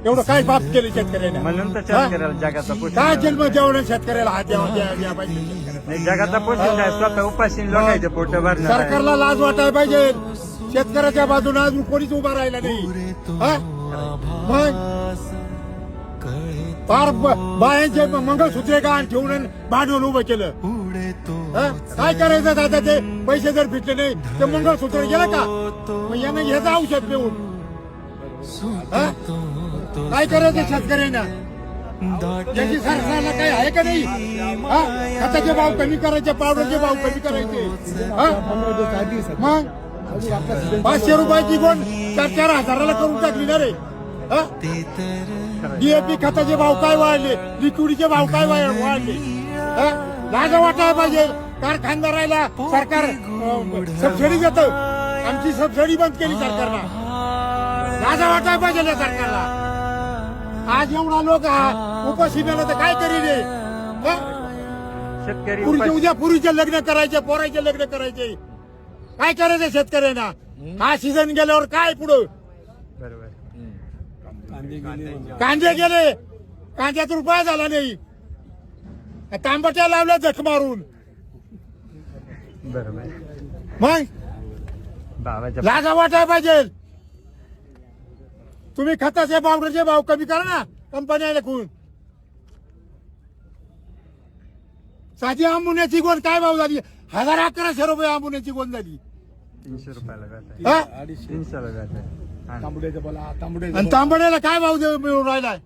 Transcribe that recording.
एवढं काय बाप केलं शेतकऱ्याने? म्हणून तर शेतकऱ्याला जगाचा पोषण काय जन्म जेवढं शेतकऱ्याला हात द्या पाहिजे शेतकऱ्याला. नाही, जगाचा पोषण आहे. स्वतः उपाशी लोकांचे पोट भरणार आहे. सरकारला लाज वाटायला पाहिजे. शेतकऱ्याच्या बाजूने अजून कोणीच उभा राहिला नाही. हा? मग फार बायांचे मंगळसूत्रे गाण ठेवून भांडवल उभं केलं. हा? काय करायचं आता? ते पैसे जर भेटले नाही तर मंगळसूत्र गेलं का? मग यानं ह्याचं औषध पिऊन हा? काय करायचं शेतकऱ्यांना? याची सरकारला काही आहे का नाही? हा? खताचे भाव कमी करायचे, पावडरचे भाव कमी करायचे. हा? मग 500 रुपयाची गोण 4-4 हजाराला करून टाकली ना रे. डीएपी खताचे भाव काय वाढले, लिक्विडचे भाव काय वाढले? लाज वाटायला पाहिजे. कारखानदाराला सरकार सबसिडी देतं. आमची सबसिडी बंद केली सरकारनं. लाज वाटायला पाहिजे या सरकारला. आज एवढा लोक उपाशी मेला तर काय करी रे? शेतकरी उद्या पुरीचे लग्न करायचे, पोराचे लग्न करायचे. काय करायचं शेतकऱ्यांना? हा सीझन गेल्यावर काय पुढं? बरोबर. कांदे गेले, कांद्यात रुपया झाला नाही. तांबट्या लावल्या जख मारून. बरोबर. मग भावाच्या लाजा वाटायला पाहिजे. तुम्ही खताचे पावडरचे भाव कमी करा ना कंपन्या खून. साधी आंबुण्याची गोण काय भाव झाली? 1100 रुपये आंबुण्याची गोण झाली. 300 रुपयाला हा? 300 ला भेटत. आणि तांबड्याला काय भाव मिळून राहिलाय?